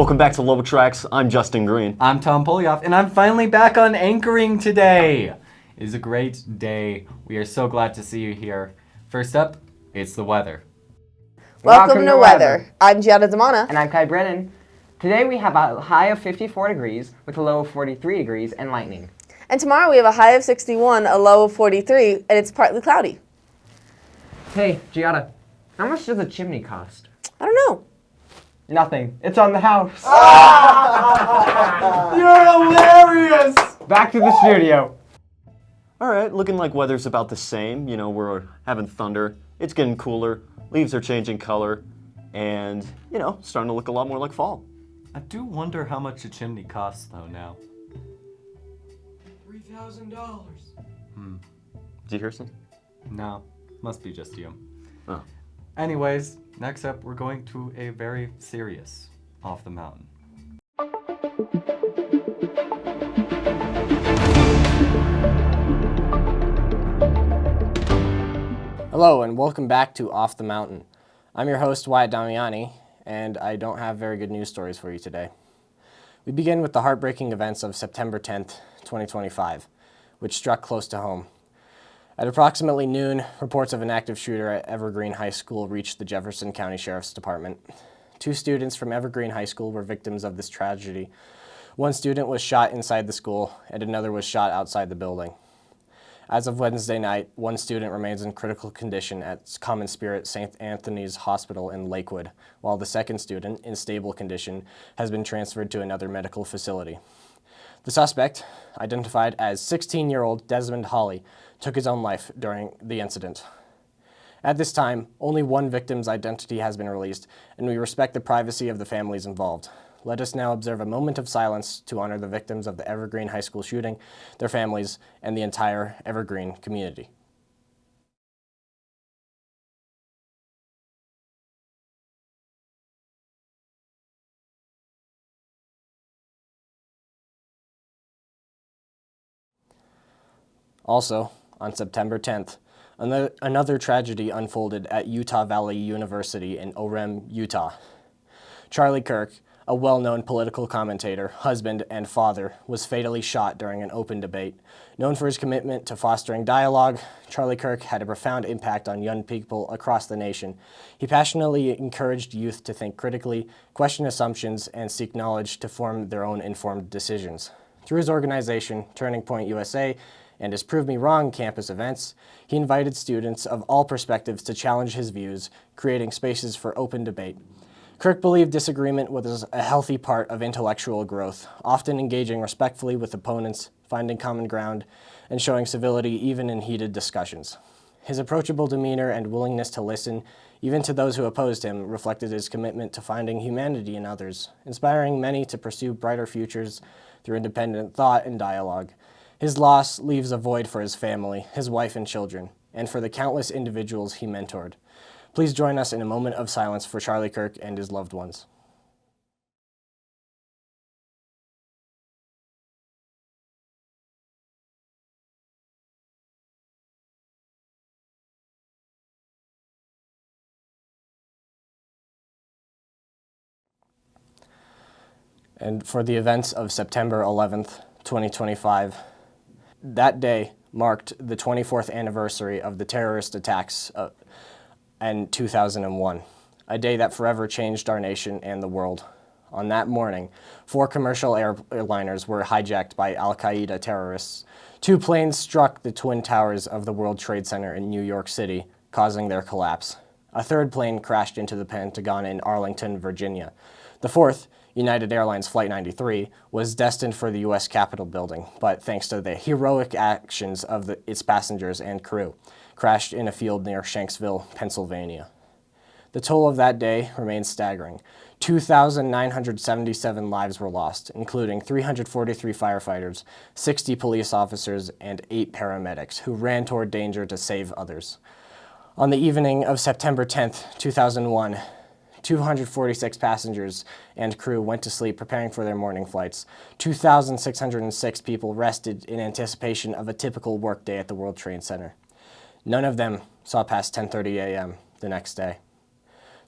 Welcome back to LoboTax. I'm Justin Green. I'm Tom Polyoff, and I'm finally back on anchoring today. It is a great day. We are so glad to see you here. First up, it's the weather. Welcome to weather. I'm Gianna Damana. And I'm Kai Brennan. Today we have a high of 54 degrees with a low of 43 degrees and lightning. And tomorrow we have a high of 61, a low of 43, and it's partly cloudy. Hey, Gianna, how much does a chimney cost? I don't know. Nothing. It's on the house. You're hilarious! Back to the studio. All right, looking like weather's about the same. You know, we're having thunder. It's getting cooler. Leaves are changing color. And, you know, starting to look a lot more like fall. I do wonder how much a chimney costs, though, now. $3,000. Did you hear something? No, must be just you. Oh. Anyways, next up, we're going to a very serious Off the Mountain. Hello and welcome back to Off the Mountain. I'm your host Wyatt Damiani, and I don't have very good news stories for you today. We begin with the heartbreaking events of September 10th, 2025, which struck close to home. At approximately noon, reports of an active shooter at Evergreen High School reached the Jefferson County Sheriff's Department. 2 students from Evergreen High School were victims of this tragedy. One student was shot inside the school, and another was shot outside the building. As of Wednesday night, 1 student remains in critical condition at Common Spirit St. Anthony's Hospital in Lakewood, while the second student, in stable condition, has been transferred to another medical facility. The suspect, identified as 16-year-old Desmond Hawley, took his own life during the incident. At this time, only 1 victim's identity has been released, and we respect the privacy of the families involved. Let us now observe a moment of silence to honor the victims of the Evergreen High School shooting, their families, and the entire Evergreen community. Also, on September 10th, another tragedy unfolded at Utah Valley University in Orem, Utah. Charlie Kirk, a well-known political commentator, husband, and father, was fatally shot during an open debate. Known for his commitment to fostering dialogue, Charlie Kirk had a profound impact on young people across the nation. He passionately encouraged youth to think critically, question assumptions, and seek knowledge to form their own informed decisions. Through his organization, Turning Point USA, and his Prove Me Wrong campus events, he invited students of all perspectives to challenge his views, creating spaces for open debate. Kirk believed disagreement was a healthy part of intellectual growth, often engaging respectfully with opponents, finding common ground, and showing civility even in heated discussions. His approachable demeanor and willingness to listen, even to those who opposed him, reflected his commitment to finding humanity in others, inspiring many to pursue brighter futures through independent thought and dialogue. His loss leaves a void for his family, his wife and children, and for the countless individuals he mentored. Please join us in a moment of silence for Charlie Kirk and his loved ones. And for the events of September 11th, 2025, that day marked the 24th anniversary of the terrorist attacks in 2001, a day that forever changed our nation and the world. On that morning, 4 commercial airliners were hijacked by al-Qaeda terrorists. 2 planes struck the Twin Towers of the World Trade Center in New York City, causing their collapse. A 3rd plane crashed into the Pentagon in Arlington, Virginia. The 4th, United Airlines Flight 93, was destined for the U.S. Capitol building, but thanks to the heroic actions of its passengers and crew, crashed in a field near Shanksville, Pennsylvania. The toll of that day remains staggering. 2,977 lives were lost, including 343 firefighters, 60 police officers, and 8 paramedics who ran toward danger to save others. On the evening of September 10th, 2001, 246 passengers and crew went to sleep preparing for their morning flights. 2,606 people rested in anticipation of a typical workday at the World Trade Center. None of them saw past 10:30 a.m. the next day.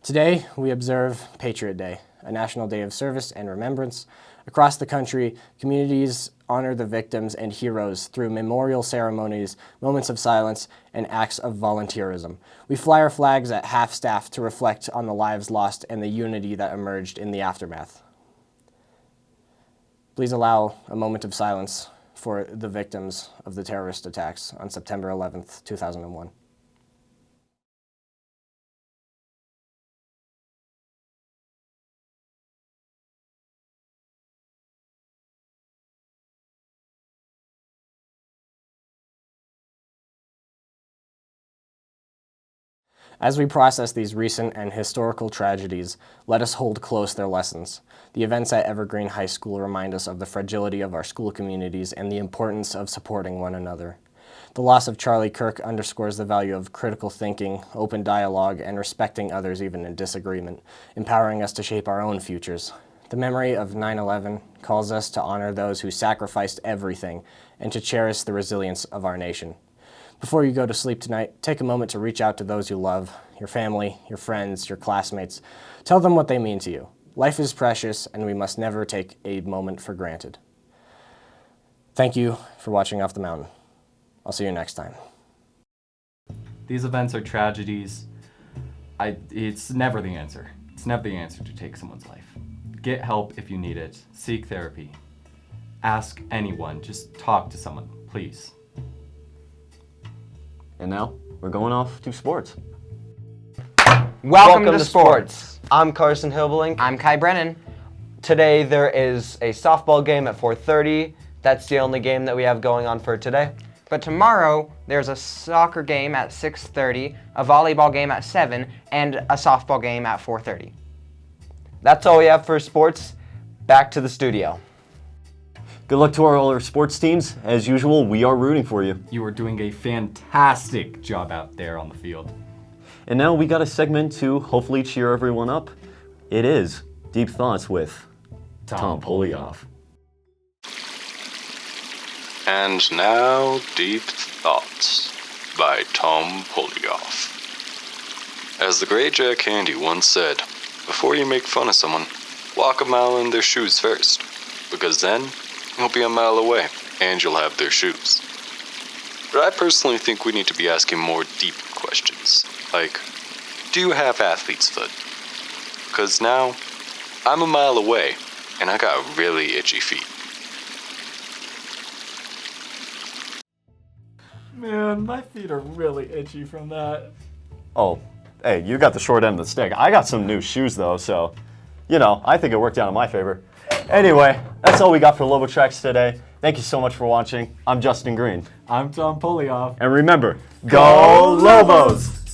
Today, we observe Patriot Day, a national day of service and remembrance. Across the country, communities honor the victims and heroes through memorial ceremonies, moments of silence, and acts of volunteerism. We fly our flags at half-staff to reflect on the lives lost and the unity that emerged in the aftermath. Please allow a moment of silence for the victims of the terrorist attacks on September 11th, 2001. As we process these recent and historical tragedies, let us hold close their lessons. The events at Evergreen High School remind us of the fragility of our school communities and the importance of supporting one another. The loss of Charlie Kirk underscores the value of critical thinking, open dialogue, and respecting others even in disagreement, empowering us to shape our own futures. The memory of 9/11 calls us to honor those who sacrificed everything and to cherish the resilience of our nation. Before you go to sleep tonight, take a moment to reach out to those you love, your family, your friends, your classmates. Tell them what they mean to you. Life is precious, and we must never take a moment for granted. Thank you for watching Off the Mountain. I'll see you next time. These events are tragedies. It's never the answer. It's never the answer to take someone's life. Get help if you need it. Seek therapy. Ask anyone. Just talk to someone, please. And now, we're going off to sports. Welcome to sports. I'm Carson Hilbelink. I'm Kai Brennan. Today there is a softball game at 4:30. That's the only game that we have going on for today. But tomorrow, there's a soccer game at 6:30, a volleyball game at 7, and a softball game at 4:30. That's all we have for sports. Back to the studio. Good luck to all our sports teams. As usual, we are rooting for you. You are doing a fantastic job out there on the field. And now we got a segment to hopefully cheer everyone up. It is Deep Thoughts with Tom Polioff. And now, Deep Thoughts by Tom Polioff. As the great Jack Handy once said, before you make fun of someone, walk a mile in their shoes first, because then you'll be a mile away and you'll have their shoes. But I personally think we need to be asking more deep questions, like, do you have athlete's foot? Because now, I'm a mile away and I got really itchy feet. Man, my feet are really itchy from that. Oh, hey, you got the short end of the stick. I got some new shoes though, so, I think it worked out in my favor. Anyway, that's all we got for LoboTax today. Thank you so much for watching. I'm Justin Green. I'm Tom Polioff. And remember, go Lobos!